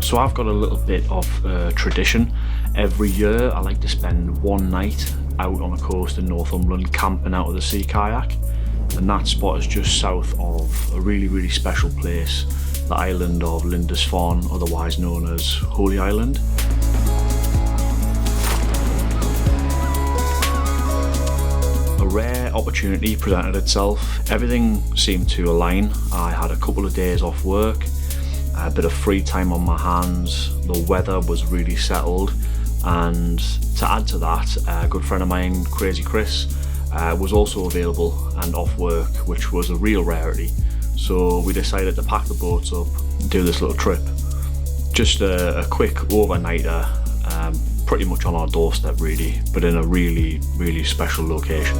So I've got a little bit of tradition. Every year I like to spend one night out on the coast in Northumberland camping out of the sea kayak, and that spot is just south of a really special place, the island of Lindisfarne, otherwise known as Holy Island. A rare opportunity presented itself. Everything seemed to align. I had a couple of days off work, a bit of free time on my hands, the weather was really settled, and to add to that, a good friend of mine, Crazy Chris, was also available and off work, which was a real rarity. So we decided to pack the boats up and do this little trip. Just a quick overnighter, pretty much on our doorstep really, but in a really special location.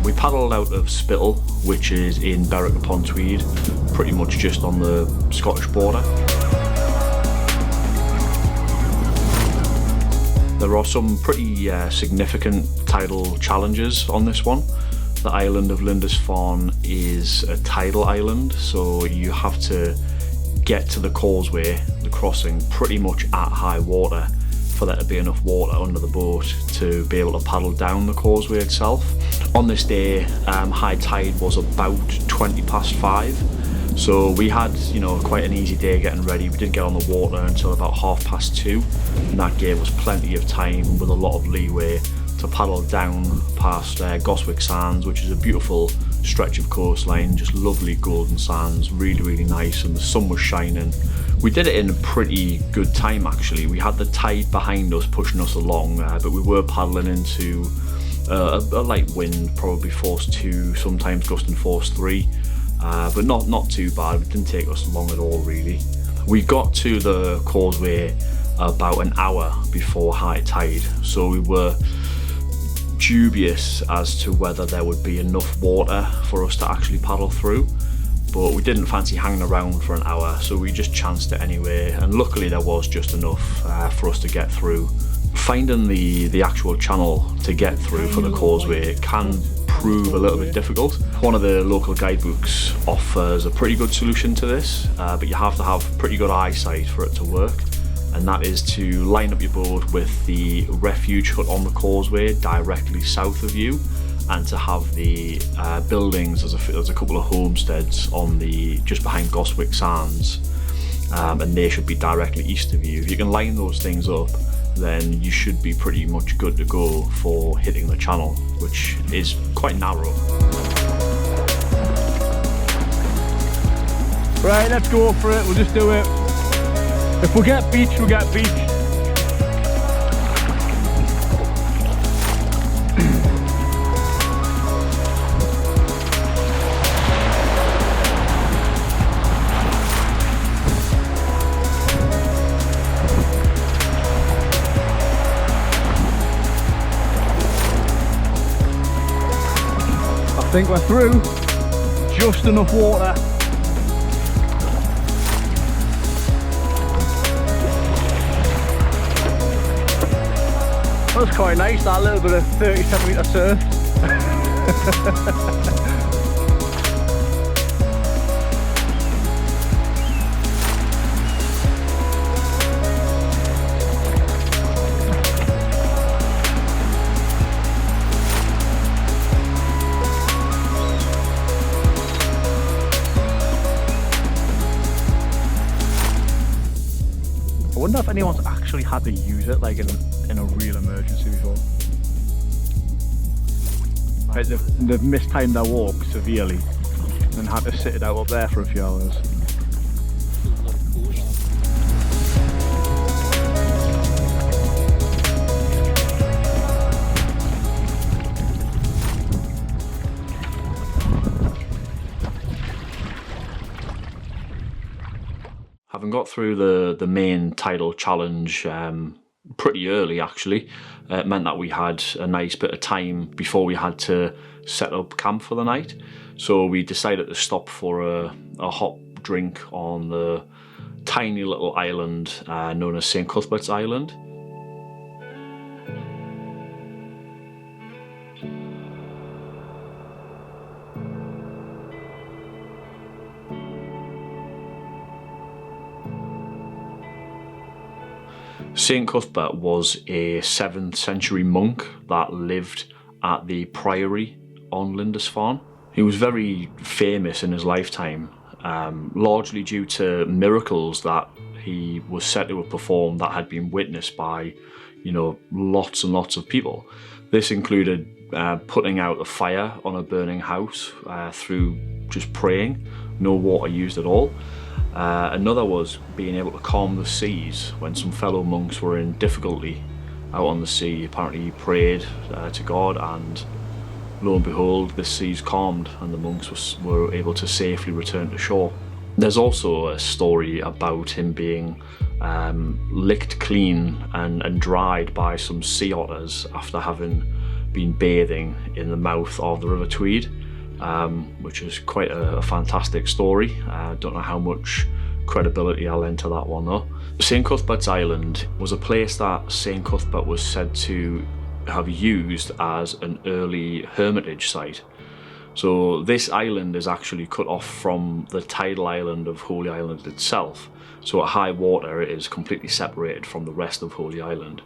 We paddled out of Spittal, which is in Berwick-upon-Tweed, pretty much just on the Scottish border. There are some pretty significant tidal challenges on this one. The island of Lindisfarne is a tidal island, so you have to get to the causeway, the crossing, pretty much at high water for there to be enough water under the boat to be able to paddle down the causeway itself. On this day, high tide was about 5:20. So we had, quite an easy day getting ready. We didn't get on the water until about 2:30, and that gave us plenty of time with a lot of leeway to paddle down past Goswick Sands, which is a beautiful stretch of coastline, just lovely golden sands, really nice, and the sun was shining. We did it in a pretty good time actually. We had the tide behind us pushing us along, but we were paddling into a light wind, probably force 2, sometimes gusting force 3. But not too bad. It didn't take us long at all really. We got to the causeway about an hour before high tide, so we were dubious as to whether there would be enough water for us to actually paddle through, but we didn't fancy hanging around for an hour, so we just chanced it anyway, and luckily there was just enough for us to get through. Finding the actual channel to get through for the causeway can prove a little bit difficult. One of the local guidebooks offers a pretty good solution to this, but you have to have pretty good eyesight for it to work, and that is to line up your boat with the refuge hut on the causeway directly south of you, and to have the buildings, there's a couple of homesteads on just behind Goswick Sands, and they should be directly east of you. If you can line those things up, then you should be pretty much good to go for hitting the channel, which is quite narrow. Right, let's go for it, we'll just do it. If we get beach, we get beach. I think we're through, just enough water. That was quite nice, that little bit of 30cm surf. I wonder if anyone's actually had to use it like in a real emergency before. Like they've mistimed their walk severely and had to sit it out up there for a few hours. Having got through the main tidal challenge pretty early actually, it meant that we had a nice bit of time before we had to set up camp for the night. So we decided to stop for a hot drink on the tiny little island known as St. Cuthbert's Island. St Cuthbert was a 7th century monk that lived at the priory on Lindisfarne. He was very famous in his lifetime, largely due to miracles that he was said to have performed that had been witnessed by, lots and lots of people. This included putting out a fire on a burning house through just praying, no water used at all. Another was being able to calm the seas when some fellow monks were in difficulty out on the sea. Apparently he prayed to God, and lo and behold, the seas calmed and the monks were able to safely return to shore. There's also a story about him being licked clean and dried by some sea otters after having been bathing in the mouth of the River Tweed, which is quite a fantastic story. I don't know how much credibility I'll lend to that one though. St Cuthbert's Island was a place that St Cuthbert was said to have used as an early hermitage site. So this island is actually cut off from the tidal island of Holy Island itself. So at high water it is completely separated from the rest of Holy Island.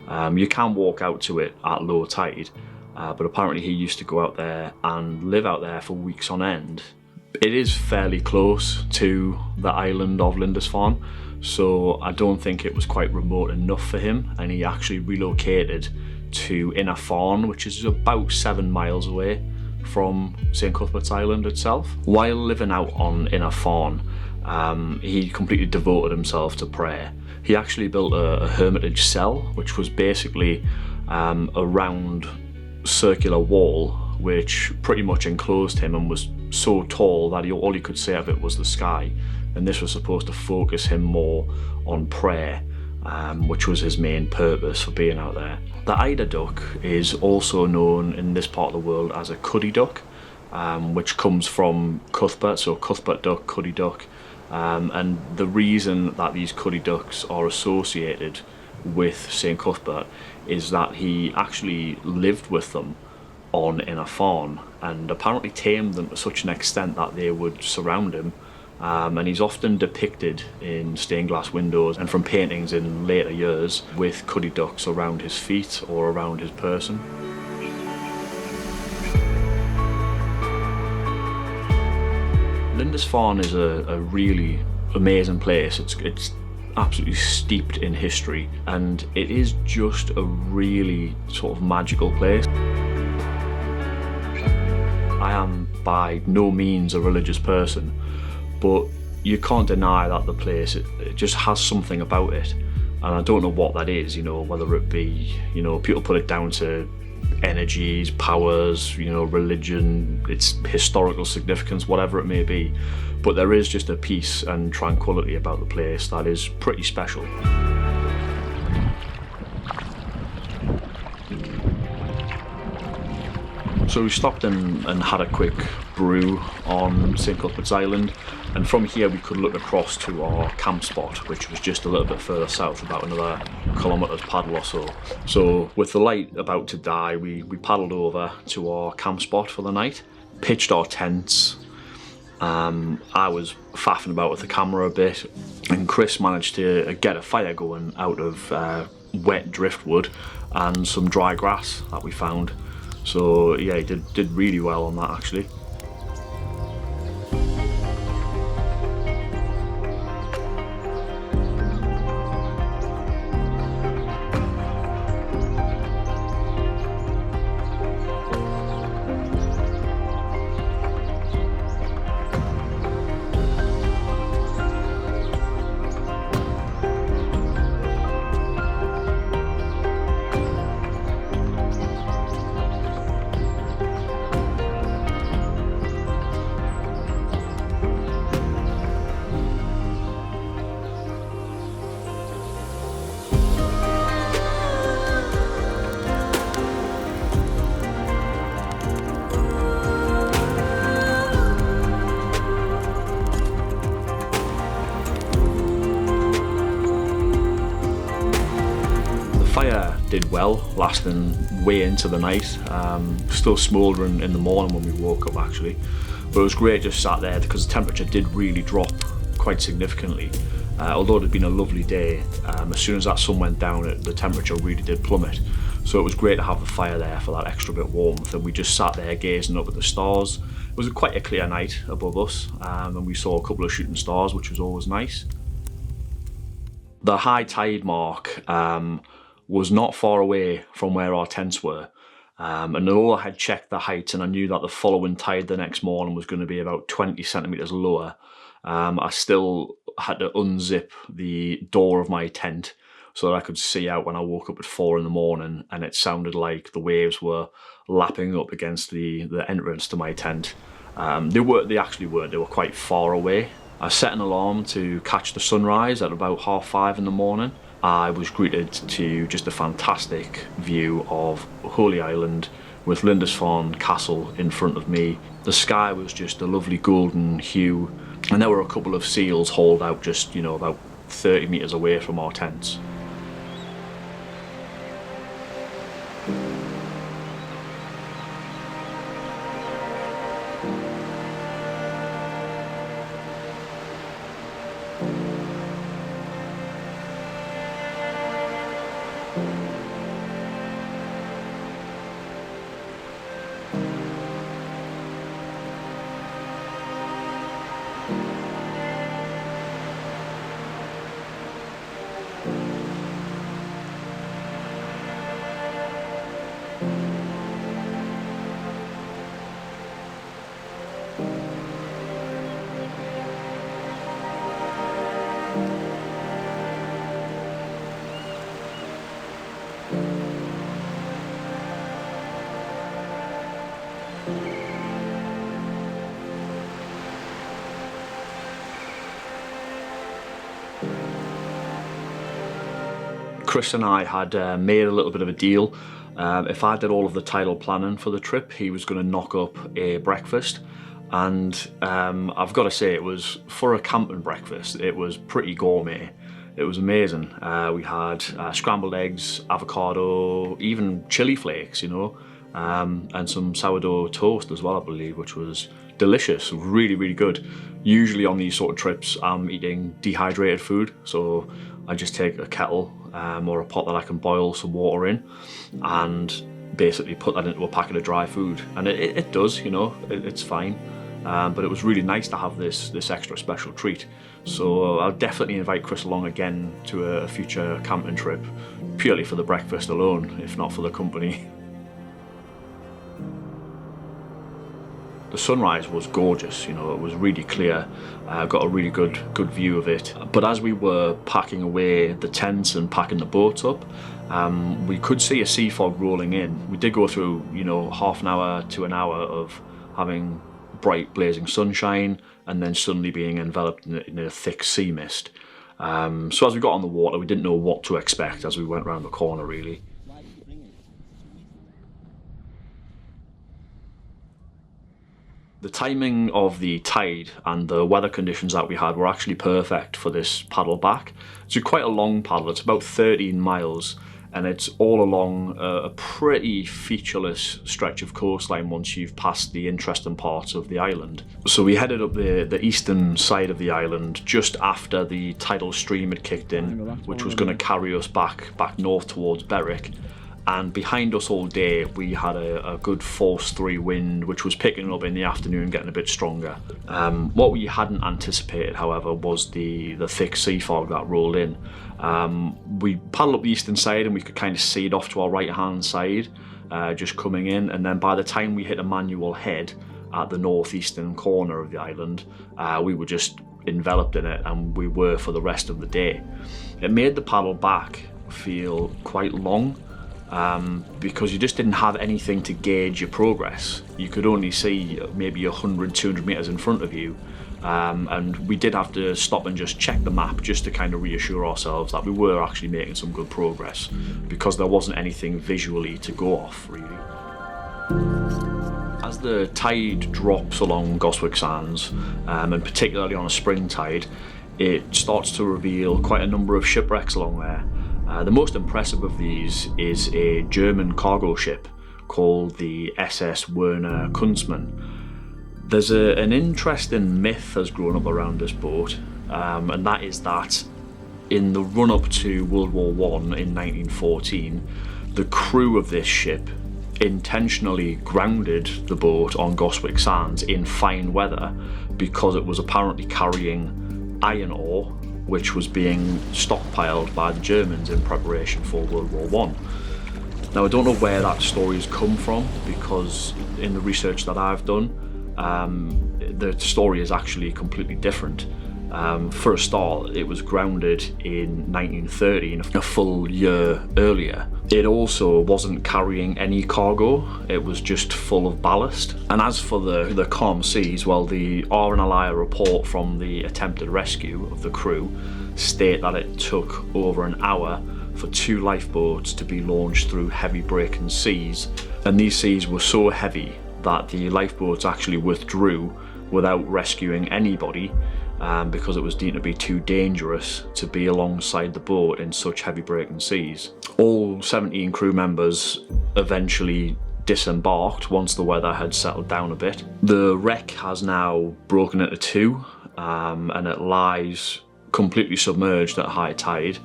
You can walk out to it at low tide, but apparently he used to go out there and live out there for weeks on end. It is fairly close to the island of Lindisfarne, so I don't think it was quite remote enough for him, and he actually relocated to Untitled, which is about 7 miles away from St Cuthbert's Island itself. While living out on Untitled, he completely devoted himself to prayer. He actually built a hermitage cell, which was basically a round circular wall which pretty much enclosed him and was so tall that all he could see of it was the sky, and this was supposed to focus him more on prayer, which was his main purpose for being out there. The eider duck is also known in this part of the world as a cuddy duck, which comes from Cuthbert, so Cuthbert duck, cuddy duck, and the reason that these cuddy ducks are associated with St Cuthbert is that he actually lived with them on Untitled and apparently tamed them to such an extent that they would surround him, and he's often depicted in stained glass windows and from paintings in later years with cuddy ducks around his feet or around his person. Lindisfarne is a really amazing place. It's absolutely steeped in history, and it is just a really sort of magical place. I am by no means a religious person, but you can't deny that the place, it just has something about it, and I don't know what that is, whether it be, people put it down to energies, powers, religion, its historical significance, whatever it may be, but there is just a peace and tranquility about the place that is pretty special. So we stopped and had a quick brew on St Cuthbert's Island, and from here we could look across to our camp spot, which was just a little bit further south, about another kilometre's paddle or so. So with the light about to die, we paddled over to our camp spot for the night, pitched our tents. I was faffing about with the camera a bit, and Chris managed to get a fire going out of wet driftwood and some dry grass that we found. So yeah, he did really well on that actually. Did well, lasting way into the night, still smouldering in the morning when we woke up actually, but it was great just sat there because the temperature did really drop quite significantly, Although it had been a lovely day, as soon as that sun went down, the temperature really did plummet. So it was great to have the fire there for that extra bit of warmth, and we just sat there gazing up at the stars. It was quite a clear night above us, and we saw a couple of shooting stars, which was always nice. The high tide mark was not far away from where our tents were. And although I had checked the height and I knew that the following tide the next morning was going to be about 20 centimetres lower, I still had to unzip the door of my tent so that I could see out when I woke up at 4 in the morning, and it sounded like the waves were lapping up against the entrance to my tent. They actually weren't, they were quite far away. I set an alarm to catch the sunrise at about 5:30 in the morning. I was greeted to just a fantastic view of Holy Island with Lindisfarne Castle in front of me. The sky was just a lovely golden hue, and there were a couple of seals hauled out just, about 30 metres away from our tents. Chris and I had made a little bit of a deal. If I did all of the tidal planning for the trip, he was going to knock up a breakfast. And I've got to say, it was, for a camping breakfast, it was pretty gourmet. It was amazing. We had scrambled eggs, avocado, even chili flakes, and some sourdough toast as well, I believe, which was delicious, really, really good. Usually on these sort of trips, I'm eating dehydrated food, so I just take a kettle or a pot that I can boil some water in and basically put that into a packet of dry food, and it does, it's fine. But it was really nice to have this extra special treat. So I'll definitely invite Chris along again to a future camping trip, purely for the breakfast alone, if not for the company. The sunrise was gorgeous, it was really clear. Got a really good view of it. But as we were packing away the tents and packing the boats up, we could see a sea fog rolling in. We did go through, half an hour to an hour of having bright blazing sunshine and then suddenly being enveloped in a thick sea mist. So as we got on the water, we didn't know what to expect as we went around the corner, really. The timing of the tide and the weather conditions that we had were actually perfect for this paddle back. It's quite a long paddle, it's about 13 miles, and it's all along a pretty featureless stretch of coastline once you've passed the interesting parts of the island. So we headed up the eastern side of the island just after the tidal stream had kicked in, which was going to carry us back north towards Berwick. And behind us all day, we had a good force 3 wind, which was picking up in the afternoon, getting a bit stronger. What we hadn't anticipated, however, was the thick sea fog that rolled in. We paddled up the eastern side and we could kind of see it off to our right-hand side, just coming in. And then by the time we hit a manual head at the northeastern corner of the island, we were just enveloped in it, and we were for the rest of the day. It made the paddle back feel quite long. Because you just didn't have anything to gauge your progress. You could only see maybe 100, 200 metres in front of you, and we did have to stop and just check the map just to kind of reassure ourselves that we were actually making some good progress, because there wasn't anything visually to go off, really. As the tide drops along Goswick Sands, and particularly on a spring tide, it starts to reveal quite a number of shipwrecks along there. The most impressive of these is a German cargo ship called the SS Werner Kunsman. There's an interesting myth has grown up around this boat. and that is that in the run-up to World War I in 1914, the crew of this ship intentionally grounded the boat on Goswick Sands in fine weather because it was apparently carrying iron ore, which was being stockpiled by the Germans in preparation for World War I. Now, I don't know where that story has come from, because in the research that I've done, the story is actually completely different. For a start, it was grounded in 1913, a full year earlier. It also wasn't carrying any cargo, it was just full of ballast. And as for the calm seas, well, the RNLI report from the attempted rescue of the crew state that it took over an hour for 2 lifeboats to be launched through heavy breaking seas. And these seas were so heavy that the lifeboats actually withdrew without rescuing anybody, because it was deemed to be too dangerous to be alongside the boat in such heavy breaking seas. All 17 crew members eventually disembarked once the weather had settled down a bit. The wreck has now broken into 2, and it lies completely submerged at high tide,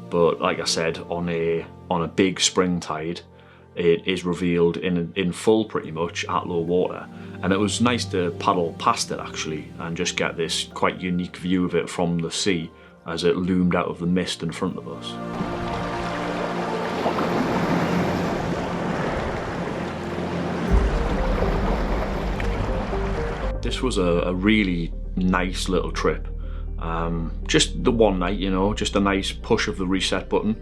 but like I said, on a big spring tide, it is revealed in full pretty much at low water. And it was nice to paddle past it actually and just get this quite unique view of it from the sea as it loomed out of the mist in front of us. This was a really nice little trip. Just the one night, you know, just a nice push of the reset button.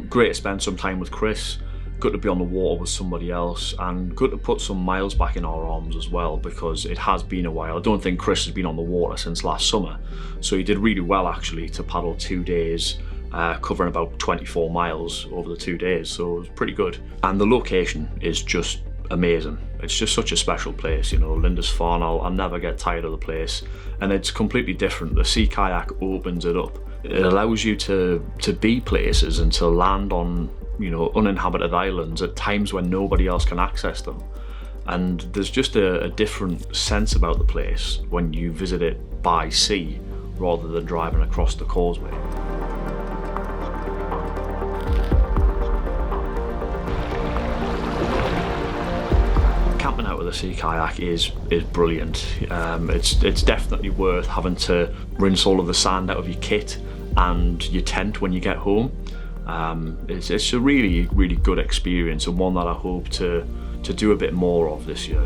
Great to spend some time with Chris. Good to be on the water with somebody else, and good to put some miles back in our arms as well, because it has been a while. I don't think Chris has been on the water since last summer, so he did really well actually to paddle 2 days, covering about 24 miles over the 2 days, so it was pretty good. And the location is just amazing. It's just such a special place, you know, Lindisfarne. I'll never get tired of the place, and it's completely different. The sea kayak opens it up. It allows you to be places and to land on, you know, uninhabited islands at times when nobody else can access them. And there's just a different sense about the place when you visit it by sea rather than driving across the causeway. Camping out with a sea kayak is brilliant. It's definitely worth having to rinse all of the sand out of your kit and your tent when you get home. It's a really, really good experience, and one that I hope to do a bit more of this year.